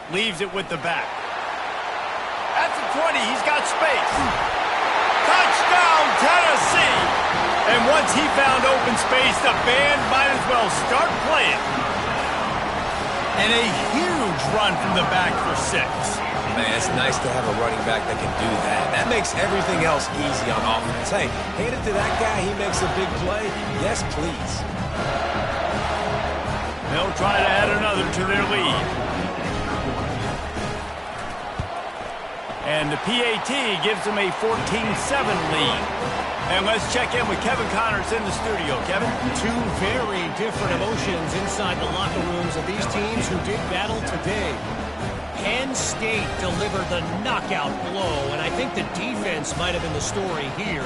Leaves it with the back. At the 20, he's got space. Touchdown, Tennessee! And once he found open space, the band might as well start playing. And a huge run from the back for 6. Man, it's nice to have a running back that can do that. That makes everything else easy on offense. Hey, hand it to that guy. He makes a big play. Yes, please. They'll try to add another to their lead. And the PAT gives them a 14-7 lead. And let's check in with Kevin Connors in the studio. Kevin? Two very different emotions inside the locker rooms of these teams who did battle today. Penn State delivered the knockout blow, and I think the defense might have been the story here.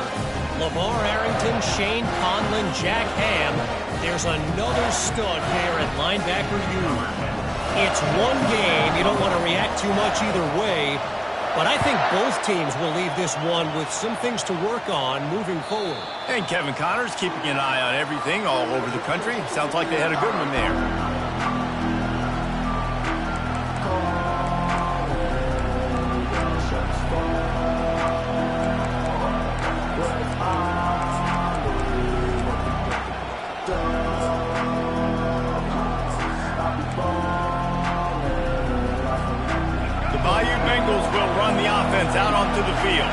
LeVar Arrington, Shane Conlon, Jack Ham. There's another stud there at linebacker U. It's one game. You don't want to react too much either way. But I think both teams will leave this one with some things to work on moving forward. And Kevin Connors keeping an eye on everything all over the country. Sounds like they had a good one there. Bengals will run the offense out onto the field.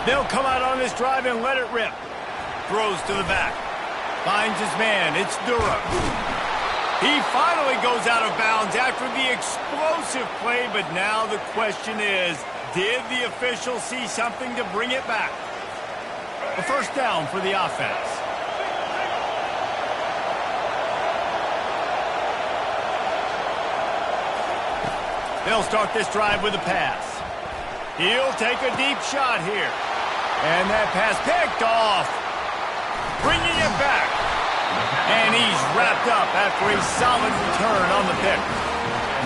They'll come out on this drive and let it rip. Throws to the back. Finds his man. It's Dura. He finally goes out of bounds after the explosive play, but now the question is, did the official see something to bring it back? A first down for the offense. They'll start this drive with a pass. He'll take a deep shot here. And that pass picked off. Bringing it back. And he's wrapped up after a solid return on the pick.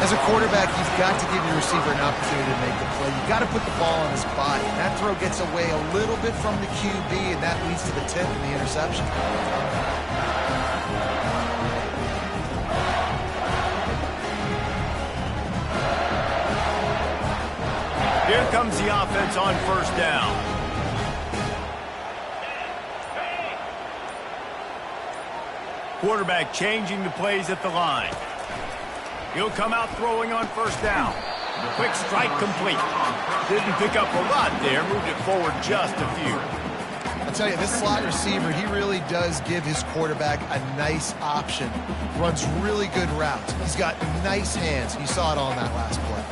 As a quarterback, you've got to give your receiver an opportunity to make the play. You've got to put the ball on his body. That throw gets away a little bit from the QB, and that leads to the tip and the interception. Here comes the offense on first down. Quarterback changing the plays at the line. He'll come out throwing on first down. Quick strike complete. Didn't pick up a lot there. Moved it forward just a few. I'll tell you, this slot receiver, he really does give his quarterback a nice option. Runs really good routes. He's got nice hands. You saw it all in that last play.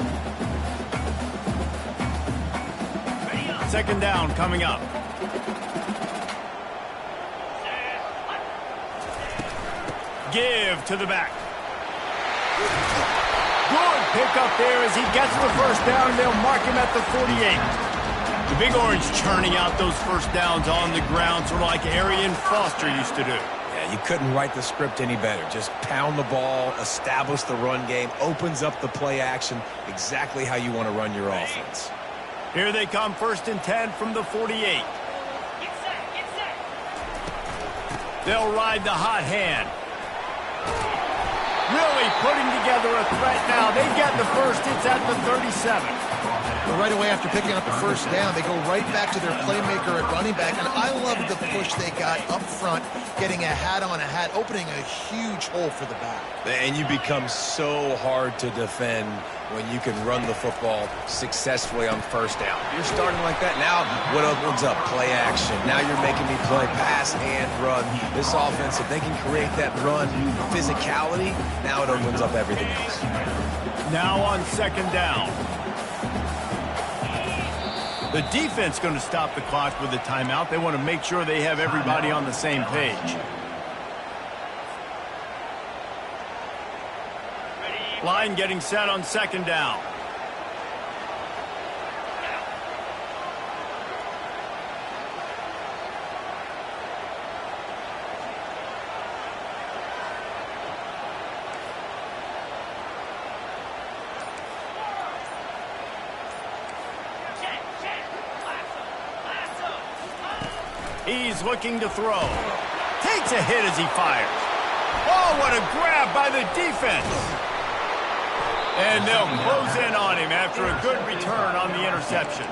Second down coming up. Give to the back. Good pickup there as he gets the first down. They'll mark him at the 48. The Big Orange churning out those first downs on the ground, sort of like Arian Foster used to do. Yeah, you couldn't write the script any better. Just pound the ball, establish the run game, opens up the play action, exactly how you want to run your offense. Here they come, 1st and 10 from the 48. They'll ride the hot hand. Really putting together a threat now. They've got the first. It's at the 37. But right away after picking up the first down, they go right back to their playmaker at running back. And I love the push they got up front, getting a hat on a hat, opening a huge hole for the back. And you become so hard to defend when you can run the football successfully on first down. You're starting like that. Now, what opens up? Play action. Now you're making me play pass and run. This offense, if they can create that run physicality, now it opens up everything else. Now on second down. The defense going to stop the clock with a timeout. They want to make sure they have everybody on the same page. Line getting set on second down. He's looking to throw. Takes a hit as he fires. Oh, what a grab by the defense. And they'll close in on him after a good return on the interception.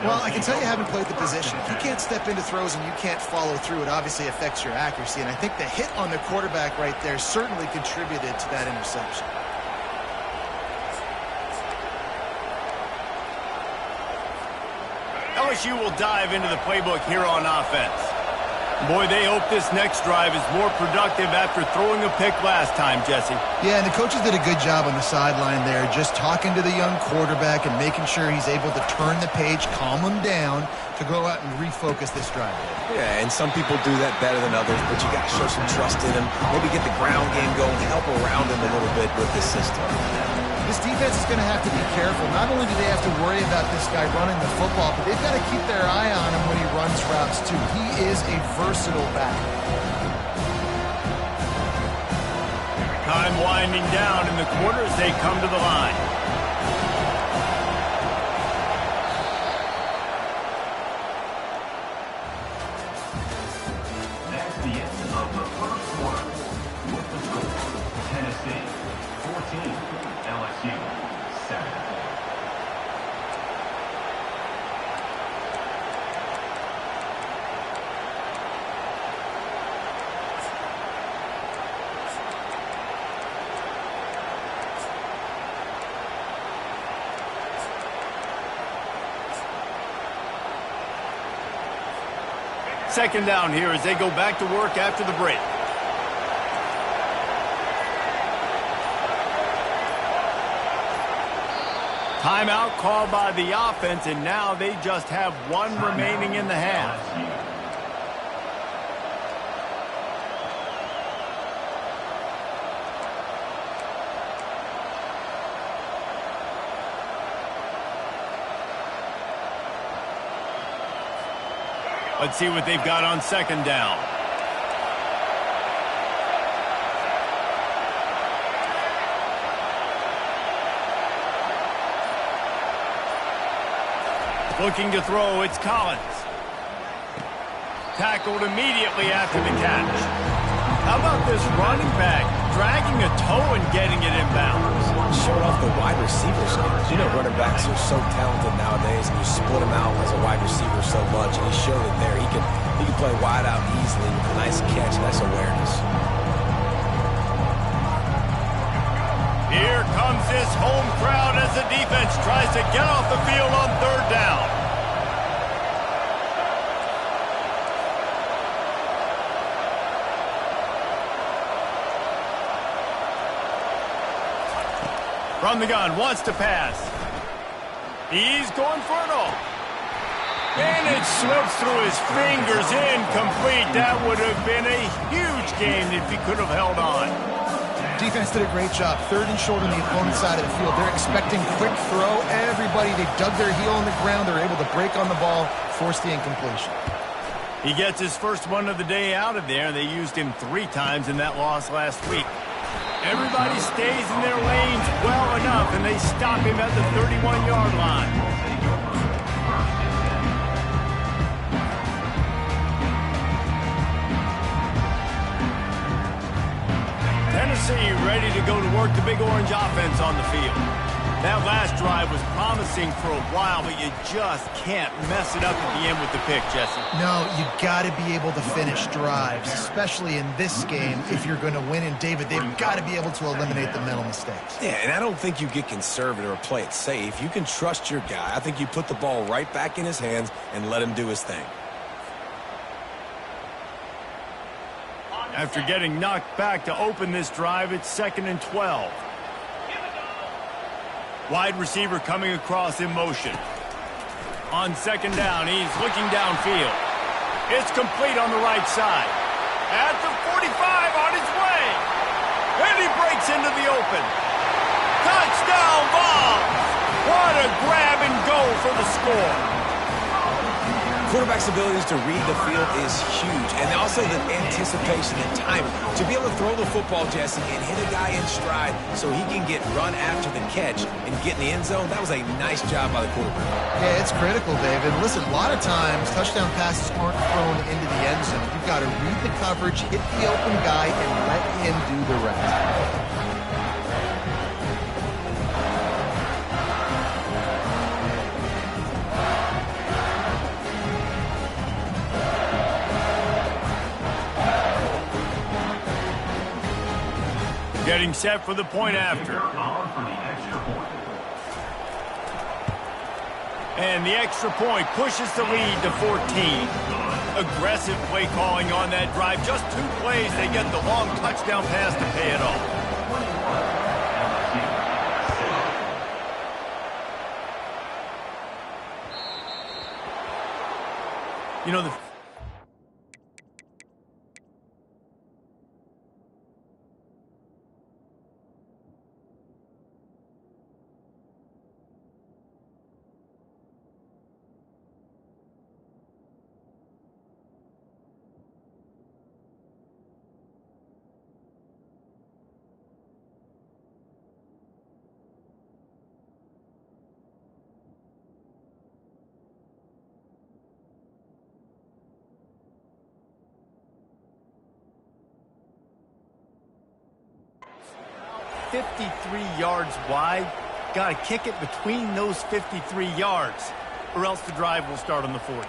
Well, I can tell you haven't played the position. If you can't step into throws and you can't follow through, it obviously affects your accuracy. And I think the hit on the quarterback right there certainly contributed to that interception. LSU will dive into the playbook here on offense. Boy, they hope this next drive is more productive after throwing a pick last time, Jesse. Yeah, and the coaches did a good job on the sideline there, just talking to the young quarterback and making sure he's able to turn the page, calm him down, to go out and refocus this drive. Yeah, and some people do that better than others, but you got to show some trust in him. Maybe get the ground game going, help around him a little bit with this system. This defense is going to have to be careful. Not only do they have to worry about this guy running the football, but they've got to keep their eye on him when he runs routes, too. He is a versatile back. Time winding down in the quarter as they come to the line. That's the end of the first quarter. With the score, Tennessee 14, LSU 7. Second down here as they go back to work after the break. Timeout called by the offense, and now they just have one remaining in the half. Let's see what they've got on second down. Looking to throw, it's Collins. Tackled immediately after the catch. How about this running back dragging a toe and getting it inbounds? Showing off the wide receiver skills. You know running backs are so talented nowadays, and you split him out as a wide receiver so much, and he showed it there. He can play wide out easily with a nice catch, nice awareness. Here comes this home crowd as the defense tries to get off the field on third down. From the gun, wants to pass. He's going for it all. And it slips through his fingers, incomplete. That would have been a huge game if he could have held on. Defense did a great job. Third and short on the opponent's side of the field. They're expecting quick throw. Everybody, they dug their heel on the ground. They're able to break on the ball, force the incompletion. He gets his first one of the day out of there. They used him 3 times in that loss last week. Everybody stays in their lanes well enough, and they stop him at the 31-yard line. Tennessee ready to go to work the Big Orange offense on the field. That last drive was promising for a while, but you just can't mess it up at the end with the pick, Jesse. No, you got to be able to finish drives, especially in this game if you're going to win. And, David, they've got to be able to eliminate the mental mistakes. Yeah, and I don't think you get conservative or play it safe. You can trust your guy. I think you put the ball right back in his hands and let him do his thing. After getting knocked back to open this drive, it's 2nd and 12. Wide receiver coming across in motion. On second down, he's looking downfield. It's complete on the right side. At the 45, on his way. And he breaks into the open. Touchdown ball! What a grab and go for the score. Quarterback's abilities to read the field is huge, and also the anticipation and timing. To be able to throw the football, Jesse, and hit a guy in stride so he can get run after the catch and get in the end zone, that was a nice job by the quarterback. Yeah, it's critical, David. Listen, a lot of times touchdown passes aren't thrown into the end zone. You've got to read the coverage, hit the open guy, and let him do the rest. Getting set for the point after. And the extra point pushes the lead to 14. Aggressive play calling on that drive. Just 2 plays, they get the long touchdown pass to pay it off. You know, the yards wide. Got to kick it between those 53 yards, or else the drive will start on the 40.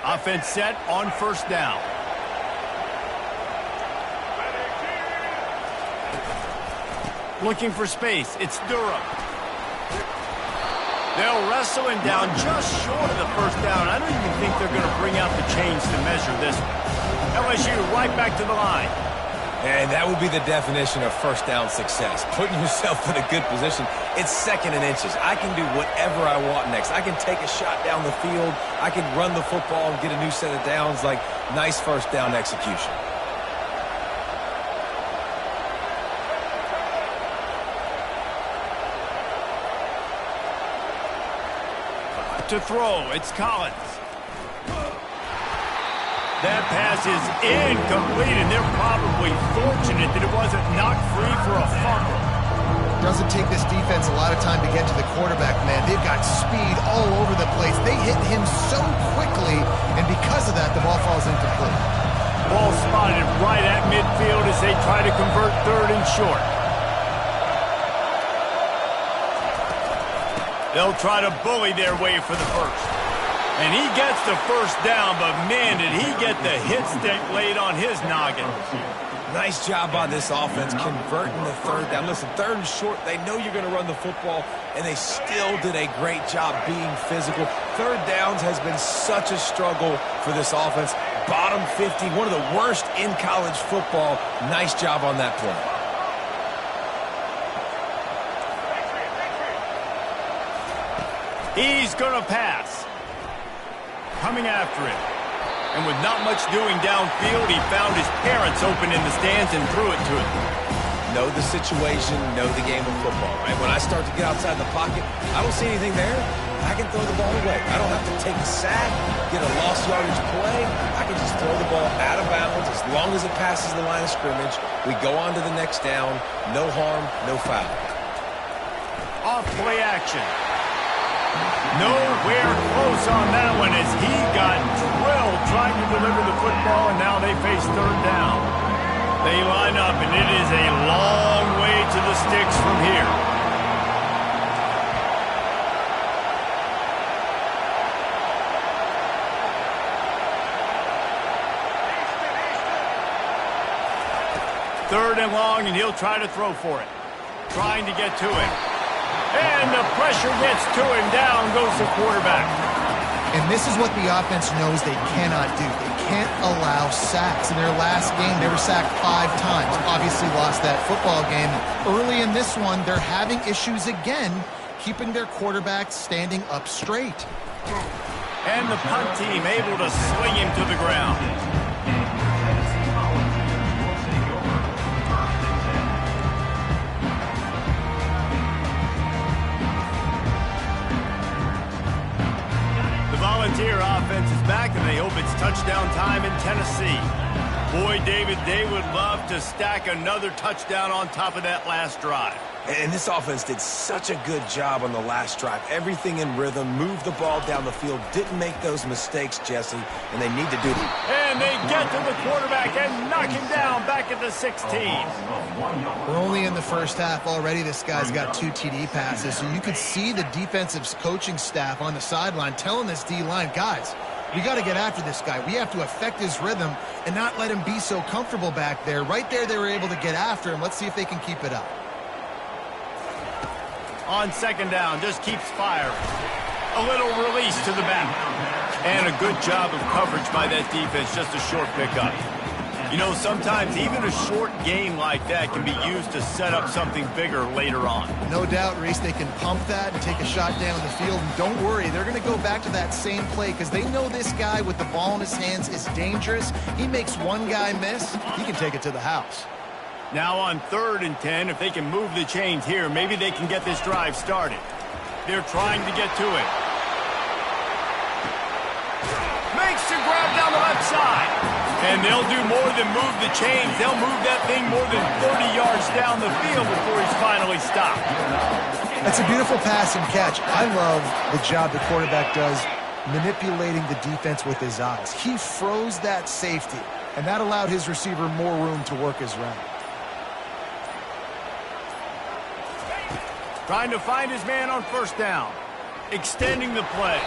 Offense set on first down. Looking for space. It's Durham. They'll wrestle him down just short of the first down. I don't even think they're going to bring out the chains to measure this one. LSU right back to the line. And that would be the definition of first down success. Putting yourself in a good position. It's 2nd and inches. I can do whatever I want next. I can take a shot down the field. I can run the football and get a new set of downs. Like, nice first down execution. To throw, it's Collins. That pass is incomplete, and they're probably fortunate that it wasn't knocked free for a fumble. Doesn't take this defense a lot of time to get to the quarterback, man. They've got speed all over the place. They hit him so quickly, and because of that, the ball falls incomplete. Ball spotted right at midfield as they try to convert 3rd and short. They'll try to bully their way for the first. And he gets the first down, but man, did he get the hit stick laid on his noggin. Nice job by this offense converting the 3rd down. Listen, 3rd and short, they know you're going to run the football, and they still did a great job being physical. 3rd downs has been such a struggle for this offense. Bottom 50, one of the worst in college football. Nice job on that play. He's going to pass. Coming after him. And with not much doing downfield, he found his parents open in the stands and threw it to him. Know the situation, know the game of football, right? When I start to get outside the pocket, I don't see anything there. I can throw the ball away. I don't have to take a sack, get a lost yardage play. I can just throw the ball out of bounds as long as it passes the line of scrimmage. We go on to the next down. No harm, no foul. Off play action. Nowhere close on that one as he got drilled trying to deliver the football, and now they face 3rd down. They line up, and it is a long way to the sticks from here. Third and long, and he'll try to throw for it. Trying to get to him. And the pressure gets to him. Down goes the quarterback. And this is what the offense knows they cannot do. They can't allow sacks. In their last game, they were sacked 5 times. Obviously lost that football game. Early in this one, they're having issues again, keeping their quarterback standing up straight. And the punt team able to sling him to the ground. back, and they hope it's touchdown time in Tennessee. Boy, David, they would love to stack another touchdown on top of that last drive. And this offense did such a good job on the last drive. Everything in rhythm, moved the ball down the field, didn't make those mistakes, Jesse, and they need to do that. And they get to the quarterback and knock him down back at the 16. We're only in the first half. Already this guy's got 2 TD passes, so you could see the defensive coaching staff on the sideline telling this D-line, guys, we got to get after this guy. We have to affect his rhythm and not let him be so comfortable back there. Right there, they were able to get after him. Let's see if they can keep it up. On second down, just keeps firing. A little release to the back. And a good job of coverage by that defense, just a short pickup. You know, sometimes even a short game like that can be used to set up something bigger later on. No doubt, Reese, they can pump that and take a shot down the field. And don't worry, they're going to go back to that same play because they know this guy with the ball in his hands is dangerous. He makes one guy miss, he can take it to the house. Now on 3rd and 10, if they can move the chains here, maybe they can get this drive started. They're trying to get to it. Makes the grab down the left side. And they'll do more than move the chains. They'll move that thing more than 30 yards down the field before he's finally stopped. That's a beautiful pass and catch. I love the job the quarterback does manipulating the defense with his eyes. He froze that safety, and that allowed his receiver more room to work his route. Trying to find his man on 1st down. Extending the play.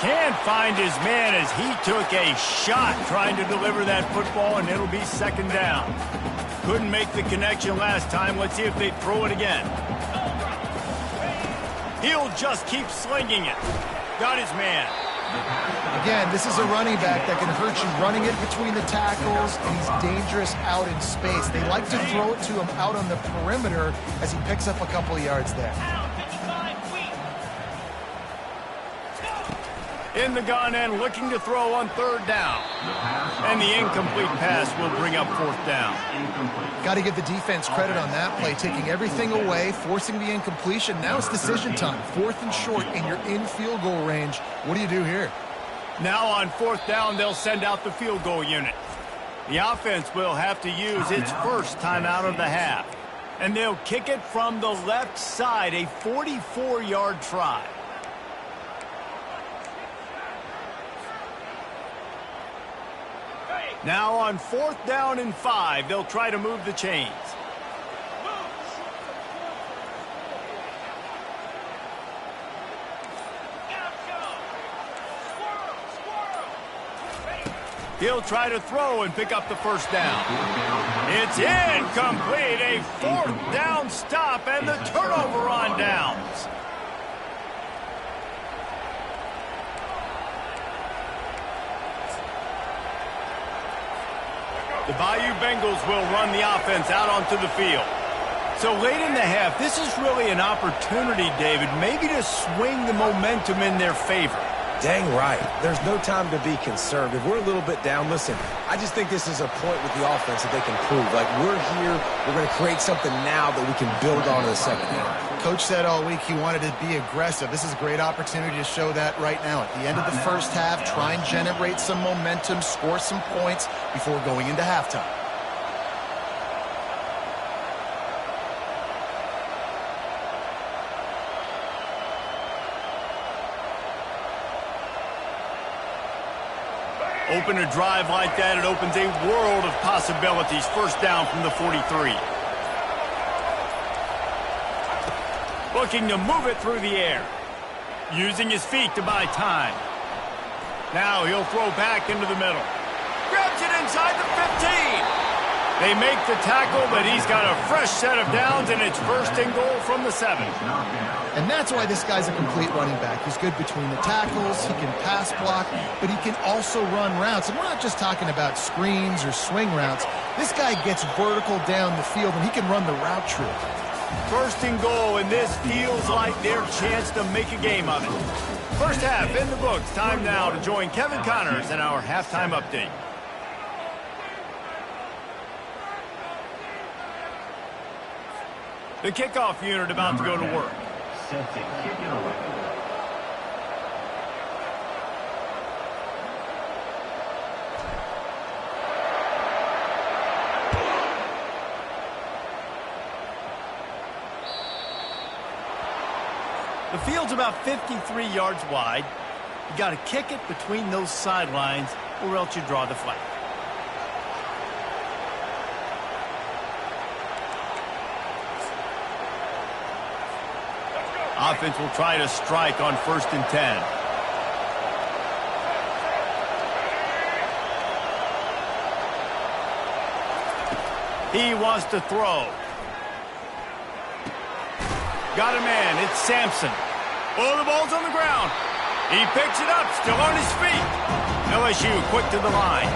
Can't find his man as he took a shot trying to deliver that football, and it'll be 2nd down. Couldn't make the connection last time. Let's see if they throw it again. He'll just keep slinging it. Got his man. Again, this is a running back that can hurt you running it between the tackles, and he's dangerous out in space. They like to throw it to him out on the perimeter as he picks up a couple of yards there. In the gun and looking to throw on 3rd down. And the incomplete pass will bring up 4th down. Got to give the defense credit on that play, taking everything away, forcing the incompletion. Now it's decision time. 4th and short, and you're in field goal range. What do you do here? Now on 4th down, they'll send out the field goal unit. The offense will have to use its first timeout of the half. And they'll kick it from the left side, a 44-yard try. Now on 4th down and 5, they'll try to move the chains. He'll try to throw and pick up the 1st down. It's incomplete, a 4th down stop and the turnover on downs. The Bayou Bengals will run the offense out onto the field. So late in the half, this is really an opportunity, David, maybe to swing the momentum in their favor. Dang right. There's no time to be concerned. If we're a little bit down, listen, I just think this is a point with the offense that they can prove. Like, we're here, we're going to create something now that we can build on in the 2nd half. Coach said all week he wanted to be aggressive. This is a great opportunity to show that right now. At the end of the 1st half, try and generate some momentum, score some points before going into halftime. Open a drive like that, it opens a world of possibilities. 1st down from the 43. Looking to move it through the air. Using his feet to buy time. Now he'll throw back into the middle. Grabs it inside the 15. They make the tackle, but he's got a fresh set of downs, and it's 1st and goal from the 7. And that's why this guy's a complete running back. He's good between the tackles, he can pass block, but he can also run routes. And we're not just talking about screens or swing routes. This guy gets vertical down the field, and he can run the route tree. 1st and goal, and this feels like their chance to make a game of it. 1st half in the books. Time now to join Kevin Connors in our halftime update. The kickoff unit about to go to work. Set to kick it away. The field's about 53 yards wide. You got to kick it between those sidelines or else you draw the flag. Offense will try to strike on 1st and 10. He wants to throw. Got a man. It's Sampson. Oh, the ball's on the ground. He picks it up, still on his feet. LSU quick to the line.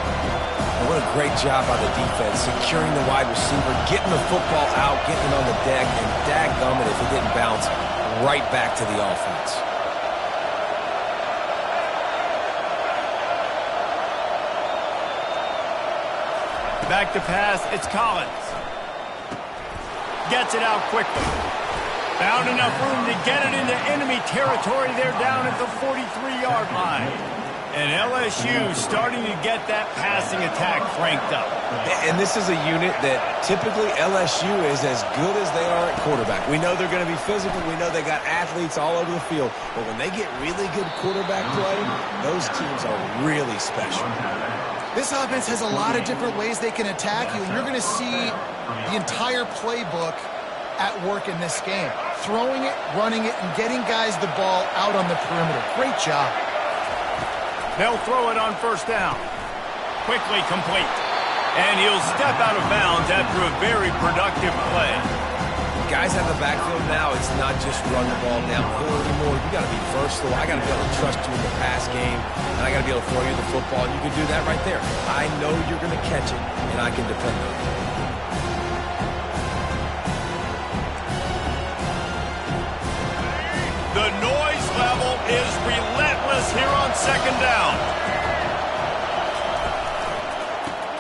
What a great job by the defense, securing the wide receiver, getting the football out, getting it on the deck, and dadgummit if it didn't bounce right back to the offense. Back to pass, it's Collins. Gets it out quickly. Found enough room to get it into enemy territory. They're down at the 43-yard line. And LSU starting to get that passing attack cranked up. And this is a unit that typically LSU is as good as they are at quarterback. We know they're going to be physical. We know they got athletes all over the field. But when they get really good quarterback play, those teams are really special. This offense has a lot of different ways they can attack you, and you're going to see the entire playbook at work in this game. Throwing it, running it, and getting guys the ball out on the perimeter. Great job. They'll throw it on 1st down. Quickly complete. And he'll step out of bounds after a very productive play. Guys out of the backfield now, it's not just run the ball downhill anymore. You got to be versatile. I got to be able to trust you in the pass game, and I got to be able to throw you the football. And you can do that right there. I know you're going to catch it, and I can depend on you. The noise level is relentless here on 2nd down.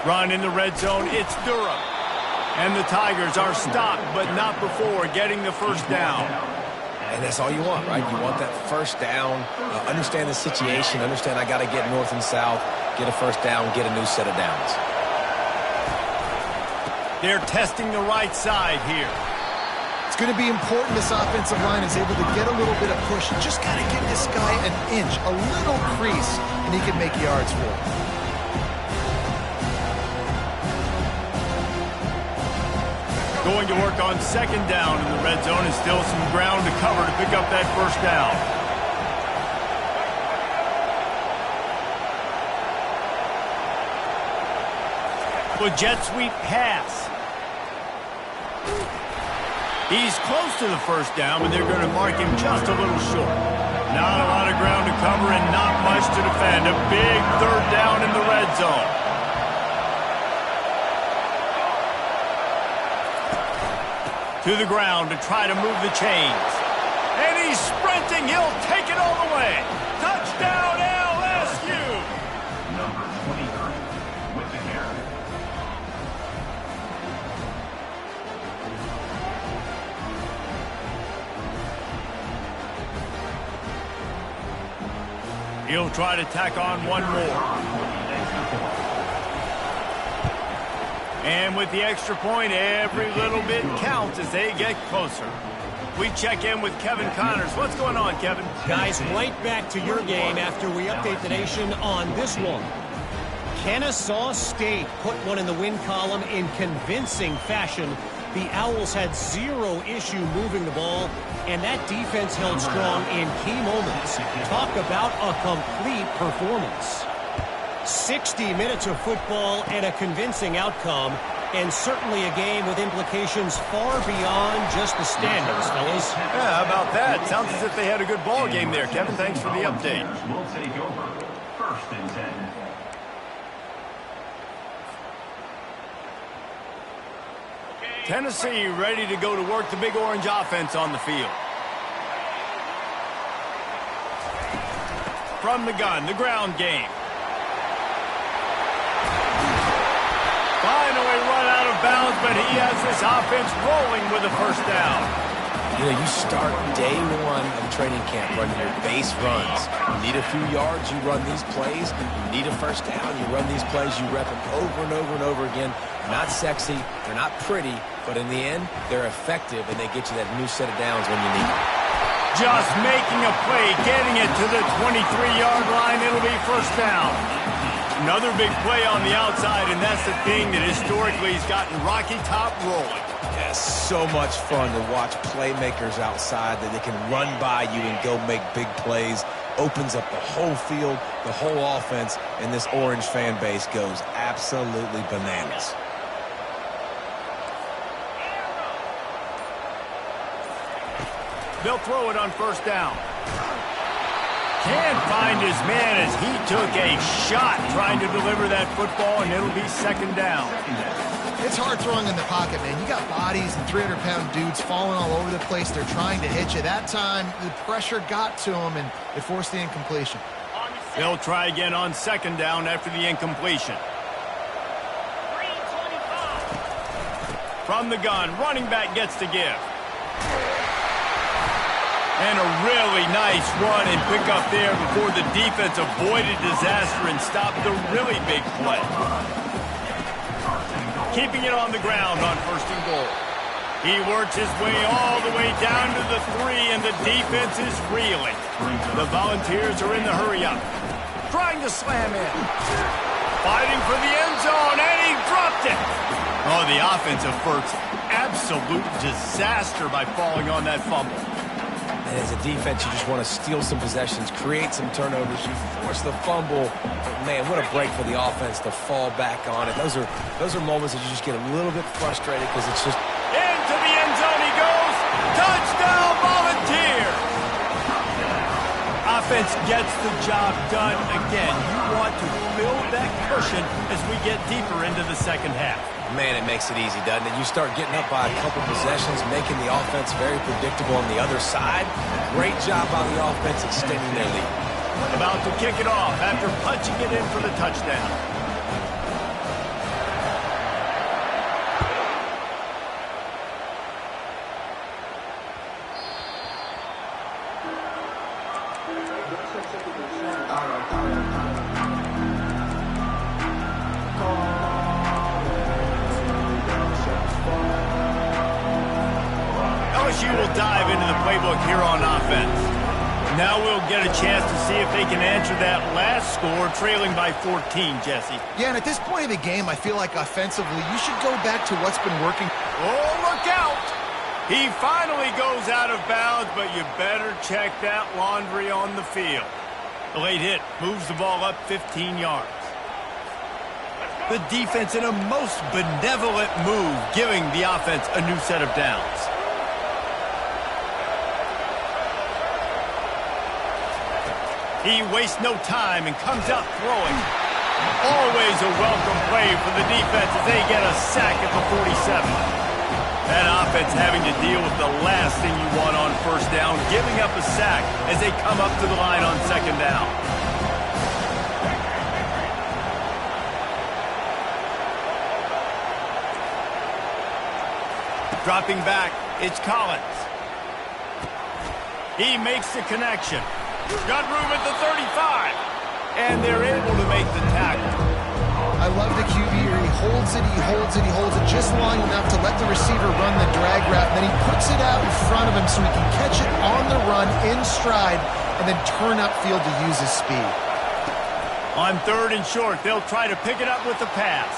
Run in the red zone, it's Durham. And the Tigers are stopped, but not before getting the 1st down. And that's all you want, right? You want that 1st down, understand the situation, understand I got to get north and south, get a 1st down, get a new set of downs. They're testing the right side here. It's going to be important this offensive line is able to get a little bit of push. You just got to give this guy an inch, a little crease, and he can make yards for it. Going to work on 2nd down in the red zone, and still some ground to cover to pick up that 1st down. With jet sweep pass. He's close to the 1st down, but they're going to mark him just a little short. Not a lot of ground to cover and not much to defend. A big 3rd down in the red zone. To the ground to try to move the chains. And he's sprinting. He'll take it all the way. Touchdown, LSU! Number 23 with the carry. He'll try to tack on one more. And with the extra point, every little bit counts as they get closer. We check in with Kevin Connors. What's going on, Kevin? Guys, right back to your game after we update the nation on this one. Kennesaw State put one in the win column in convincing fashion. The Owls had zero issue moving the ball, and that defense held strong in key moments. Talk about a complete performance. 60 minutes of football and a convincing outcome, and certainly a game with implications far beyond just the standings, fellas. Yeah, how about that? Sounds as if they had a good ball game there, Kevin. Thanks for the update. Will take over 1st and 10. Tennessee ready to go to work the Big Orange offense on the field. From the gun, the ground game. Finally run out of bounds, but he has this offense rolling with a 1st down. You know, you start day one of training camp running your base runs. You need a few yards, you run these plays. You need a 1st down, you run these plays. You rep them over and over and over again. They're not sexy, they're not pretty, but in the end, they're effective, and they get you that new set of downs when you need them. Just making a play, getting it to the 23-yard line. It'll be first down. Another big play on the outside, and that's the thing that historically has gotten Rocky Top rolling. Yeah, so much fun to watch playmakers outside that they can run by you and go make big plays. Opens up the whole field, the whole offense, and this orange fan base goes absolutely bananas. They'll throw it on first down. Can't find his man as he took a shot trying to deliver that football, and it'll be second down. It's hard throwing in the pocket, man. You got bodies and 300-pound dudes falling all over the place. They're trying to hit you. That time, the pressure got to him, and it forced the incompletion. They'll try again on second down after the incompletion. From the gun, running back gets to give. And a really nice run and pick up there before the defense avoided disaster and stopped the really big play. Keeping it on the ground on first and goal. He works his way all the way down to the 3, and the defense is reeling. The Volunteers are in the hurry-up. Trying to slam in. Fighting for the end zone, and he dropped it. Oh, the offense averts absolute disaster by falling on that fumble. And as a defense, you just want to steal some possessions, create some turnovers. You force the fumble. But man, what a break for the offense to fall back on it. Those are moments that you just get a little bit frustrated because it's just... Into the end zone he goes. Touchdown, Volunteers! Offense gets the job done again. You want to build that cushion as we get deeper into the second half. Man, it makes it easy, doesn't it? You start getting up by a couple possessions, making the offense very predictable on the other side. Great job by the offense extending their lead. About to kick it off after punching it in for the touchdown. LSU will dive into the playbook here on offense. Now we'll get a chance to see if they can answer that last score, trailing by 14, Jesse. Yeah, and at this point of the game, I feel like offensively, you should go back to what's been working. Oh, look out! He finally goes out of bounds, but you better check that laundry on the field. The late hit moves the ball up 15 yards. The defense in a most benevolent move, giving the offense a new set of downs. He wastes no time and comes out throwing. Always a welcome play for the defense as they get a sack at the 47. That offense having to deal with the last thing you want on first down, giving up a sack as they come up to the line on second down. Dropping back, it's Collins. He makes the connection. Got room at the 35. And they're able to make the tackle. I love the QB here. He holds it, he holds it, he holds it just long enough to let the receiver run the drag route. And then he puts it out in front of him so he can catch it on the run in stride and then turn upfield to use his speed. On third and short, they'll try to pick it up with the pass.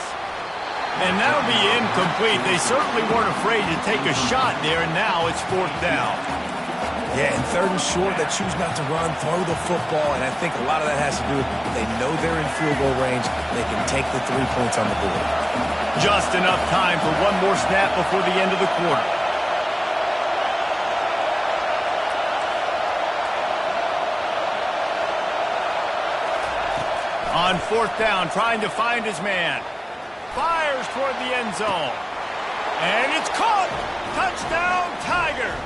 And that'll be incomplete. They certainly weren't afraid to take a shot there, and now it's fourth down. Yeah, and third and short, they choose not to run, throw the football, and I think a lot of that has to do with they know they're in field goal range. They can take the 3 points on the board. Just enough time for one more snap before the end of the quarter. On fourth down, trying to find his man. Fires toward the end zone. And it's caught! Touchdown, Tigers!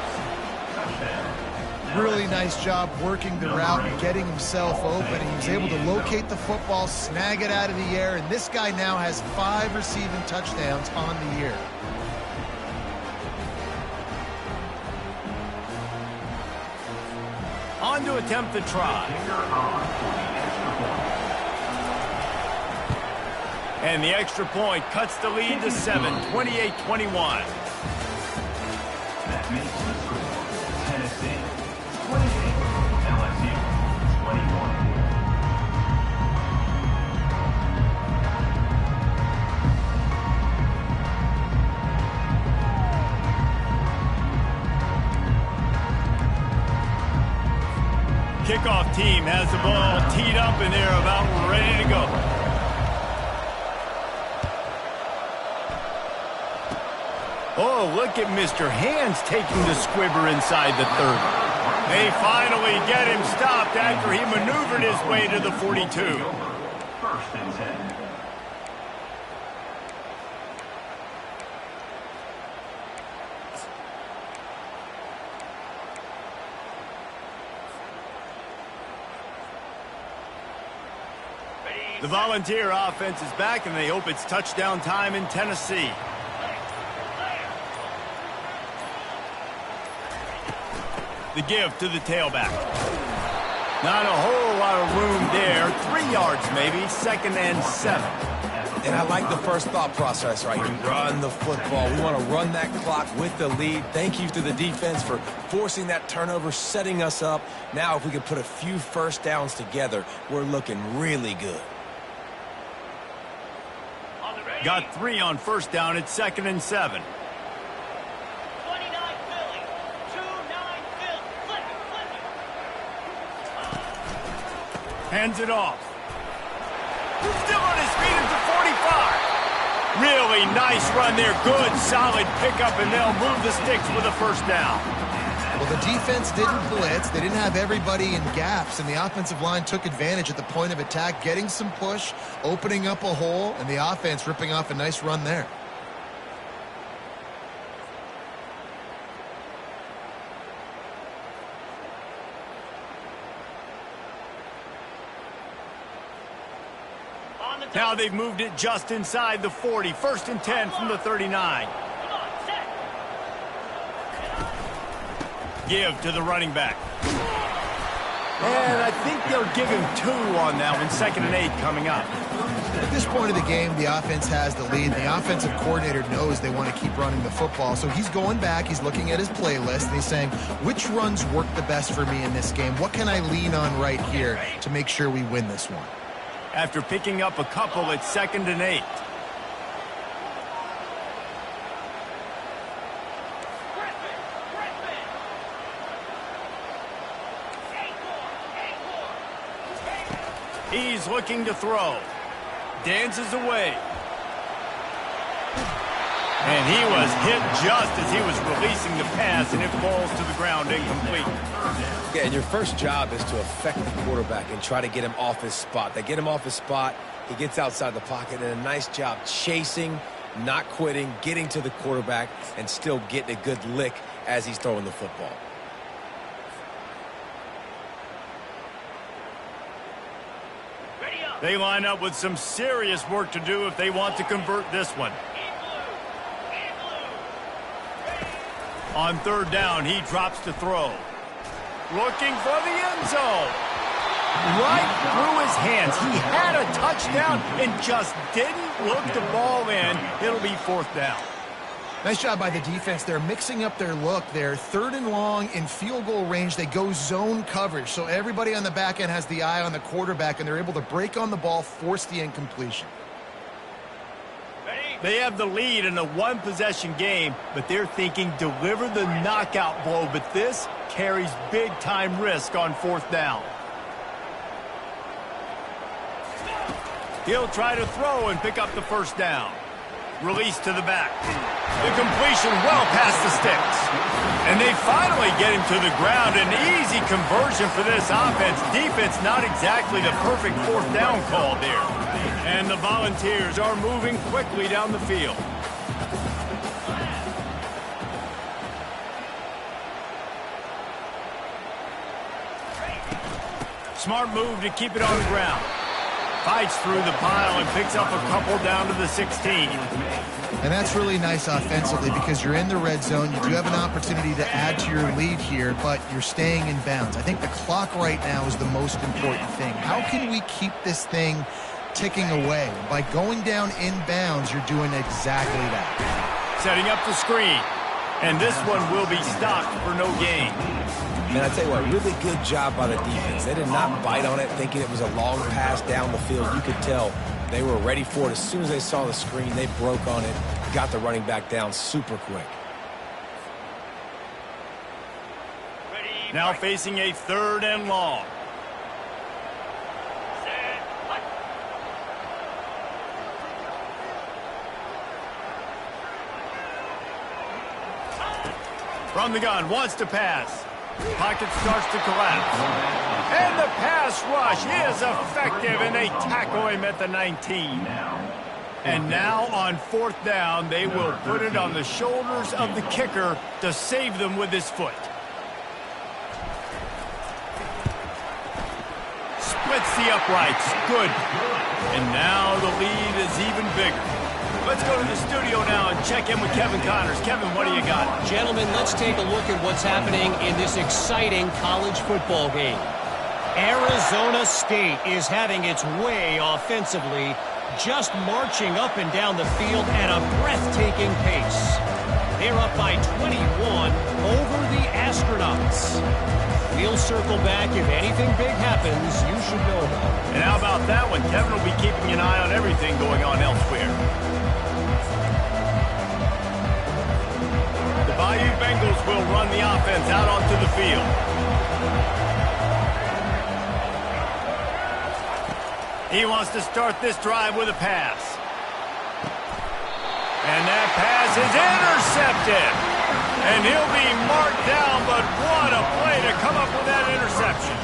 Really nice job working the route and getting himself open. He was able to locate the football, snag it out of the air, and this guy now has 5 receiving touchdowns on the year. On to attempt the try. And the extra point cuts the lead to 7, 28-21. That makes the score Tennessee kickoff team has the ball teed up and they're about ready to go. Oh, look at Mr. Hands taking the squibber inside the 30. They finally get him stopped after he maneuvered his way to the 42. First and 10. The Volunteer offense is back, and they hope it's touchdown time in Tennessee. The give to the tailback. Not a whole lot of room there. 3 yards maybe, 2nd and 7. And I like the first thought process right here. Run the football. We want to run that clock with the lead. Thank you to the defense for forcing that turnover, setting us up. Now if we can put a few first downs together, we're looking really good. Got 3 on first down. It's 2nd and 7. 29 Philly. 2-9 Philly. Flip it. Hands it off. Still on his feet at the 45. Really nice run there. Good, solid pickup, and they'll move the sticks with a first down. Well, the defense didn't blitz. They didn't have everybody in gaps, and the offensive line took advantage at the point of attack, getting some push, opening up a hole, and the offense ripping off a nice run there. Now they've moved it just inside the 40. 1st and 10 from the 39. Give to the running back. And I think they'll give him 2 on that one. 2nd and 8 coming up. At this point of the game, the offense has the lead. The offensive coordinator knows they want to keep running the football. So he's going back, he's looking at his playlist, and he's saying, which runs work the best for me in this game? What can I lean on right here to make sure we win this one? After picking up a couple, it's 2nd and 8. He's looking to throw. Dances away. And he was hit just as he was releasing the pass, and it falls to the ground incomplete. Yeah, and your first job is to affect the quarterback and try to get him off his spot. They get him off his spot, he gets outside the pocket, and a nice job chasing, not quitting, getting to the quarterback, and still getting a good lick as he's throwing the football. They line up with some serious work to do if they want to convert this one. On 3rd down, he drops to throw. Looking for the end zone. Right through his hands. He had a touchdown and just didn't look the ball in. It'll be 4th down. Nice job by the defense. They're mixing up their look. They're 3rd and long in field goal range. They go zone coverage. So everybody on the back end has the eye on the quarterback, and they're able to break on the ball, force the incompletion. They have the lead in a 1-possession game, but they're thinking deliver the knockout blow. But this carries big-time risk on 4th down. He'll try to throw and pick up the first down. Release to the back. The completion well past the sticks. And they finally get him to the ground. An easy conversion for this offense. Defense not exactly the perfect 4th down call there. And the Volunteers are moving quickly down the field. Smart move to keep it on the ground. Fights through the pile and picks up a couple down to the 16. And that's really nice offensively because you're in the red zone. You do have an opportunity to add to your lead here, but you're staying in bounds. I think the clock right now is the most important thing. How can we keep this thing ticking away? By going down in bounds, you're doing exactly that. Setting up the screen. And this one will be stopped for no gain. And I tell you what, really good job by the defense. They did not bite on it thinking it was a long pass down the field. You could tell they were ready for it. As soon as they saw the screen, they broke on it, got the running back down super quick. Now facing a 3rd and long. From the gun, wants to pass. Pocket starts to collapse. And the pass rush is effective, and they tackle him at the 19. And now on 4th down, they will put it on the shoulders of the kicker to save them with his foot. Splits the uprights. Good. And now the lead is even bigger. Let's go to the studio now and check in with Kevin Connors. Kevin, what do you got? Gentlemen, let's take a look at what's happening in this exciting college football game. Arizona State is having its way offensively, just marching up and down the field at a breathtaking pace. They're up by 21 over the Astronauts. We'll circle back if anything big happens you should know about. And how about that one? Kevin will be keeping an eye on everything going on elsewhere. The Bayou Bengals will run the offense out onto the field. He wants to start this drive with a pass. And that pass is intercepted. And he'll be marked down, but what a play to come up with that interception.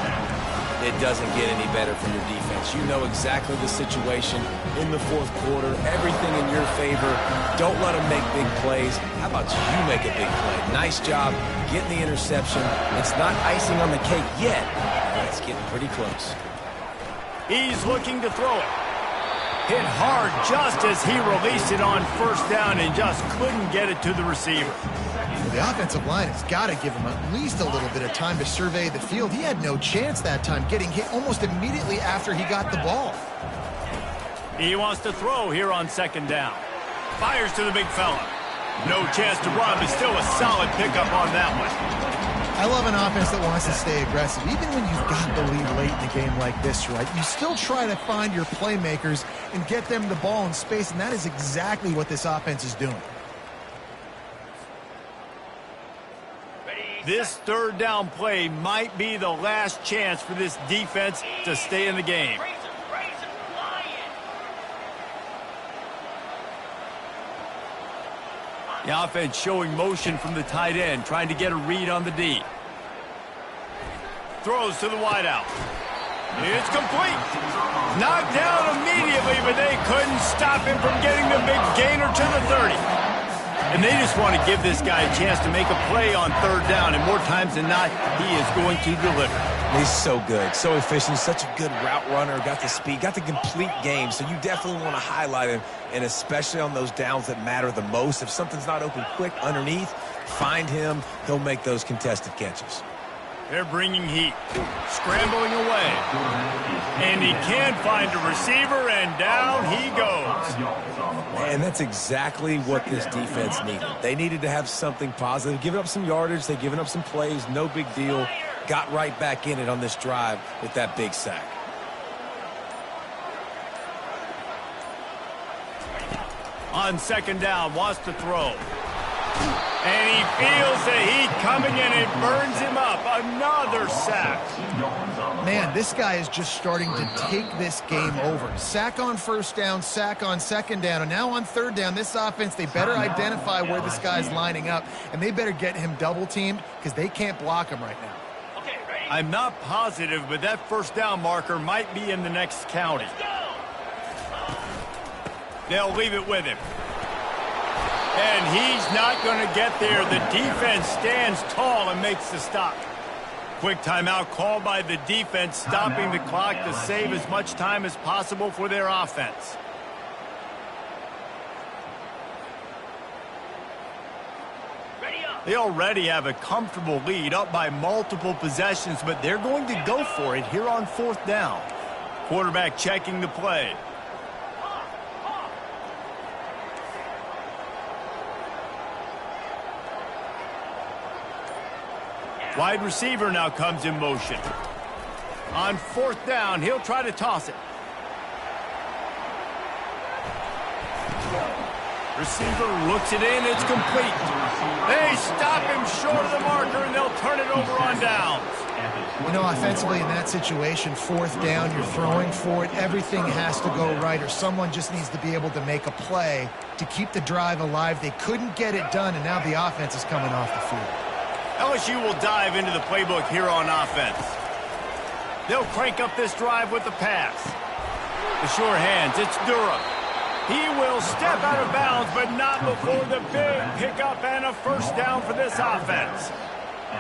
It doesn't get any better for your defense. You know exactly the situation in the 4th quarter. Everything in your favor. Don't let them make big plays. How about you make a big play? Nice job getting the interception. It's not icing on the cake yet, but it's getting pretty close. He's looking to throw it. Hit hard just as he released it on 1st down and just couldn't get it to the receiver. The offensive line has got to give him at least a little bit of time to survey the field. He had no chance that time, getting hit almost immediately after he got the ball. He wants to throw here on 2nd down. Fires to the big fella. No chance to run, but still a solid pickup on that one. I love an offense that wants to stay aggressive. Even when you've got the lead late in a game like this, right, you still try to find your playmakers and get them the ball in space, and that is exactly what this offense is doing. This 3rd down play might be the last chance for this defense to stay in the game. The offense showing motion from the tight end, trying to get a read on the D. Throws to the wideout. It's complete. Knocked down immediately, but they couldn't stop him from getting the big gainer to the 30. And they just want to give this guy a chance to make a play on 3rd down, and more times than not, he is going to deliver. He's so good, so efficient, such a good route runner, got the speed, got the complete game, so you definitely want to highlight him, and especially on those downs that matter the most. If something's not open quick underneath, find him, he'll make those contested catches. They're bringing heat, scrambling away, and he can't find a receiver, and down he goes. And that's exactly what this defense needed. They needed to have something positive, giving up some yardage, they've given up some plays, no big deal. Got right back in it on this drive with that big sack. On 2nd down, wants to throw. And he feels the heat coming and it burns him up. Another sack. Man, this guy is just starting to take this game over. Sack on 1st down, sack on 2nd down, and now on 3rd down, this offense, they better identify where this guy's lining up, and they better get him double-teamed because they can't block him right now. I'm not positive, but that 1st down marker might be in the next county. They'll leave it with him. And he's not going to get there. The defense stands tall and makes the stop. Quick timeout called by the defense, stopping the clock to save as much time as possible for their offense. They already have a comfortable lead, up by multiple possessions, but they're going to go for it here on 4th down. Quarterback checking the play. Wide receiver now comes in motion. On 4th down, he'll try to toss it. Receiver looks it in, it's complete. They stop him short of the marker, and they'll turn it over on downs. You know, offensively in that situation, 4th down, you're throwing for it. Everything has to go right, or someone just needs to be able to make a play to keep the drive alive. They couldn't get it done, and now the offense is coming off the field. LSU will dive into the playbook here on offense. They'll crank up this drive with the pass. The sure hands, it's Durham. He will step out of bounds, but not before the big pickup and a first down for this offense.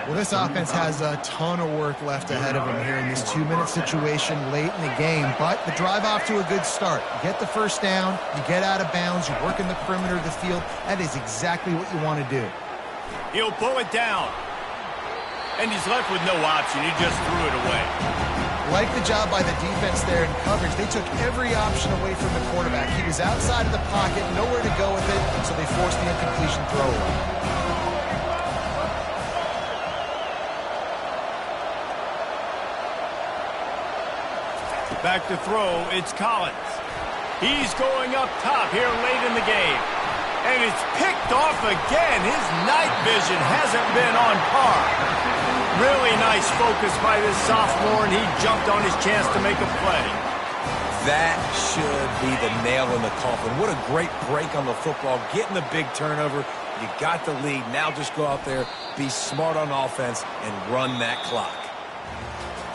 Well, this offense has a ton of work left ahead of them here in this 2-minute situation late in the game, but the drive off to a good start. You get the first down, you get out of bounds, you work in the perimeter of the field. That is exactly what you want to do. He'll pull it down. And he's left with no option. He just threw it away. Like the job by the defense there in coverage. They took every option away from the quarterback. He was outside of the pocket, nowhere to go with it, so they forced the incompletion throw away. Back to throw, it's Collins. He's going up top here late in the game. And it's picked off again. His night vision hasn't been on par. Really nice focus by this sophomore, and he jumped on his chance to make a play. That should be the nail in the coffin. What a great break on the football. Getting the big turnover. You got the lead. Now just go out there, be smart on offense, and run that clock.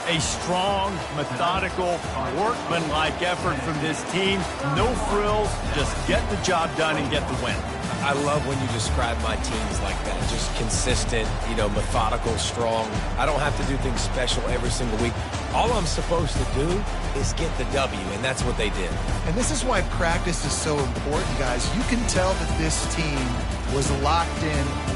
A strong, methodical, workmanlike effort from this team. No frills, just get the job done and get the win. I love when you describe my teams like that. Just consistent, methodical, strong. I don't have to do things special every single week. All I'm supposed to do is get the W, and that's what they did. And this is why practice is so important, guys. You can tell that this team was locked in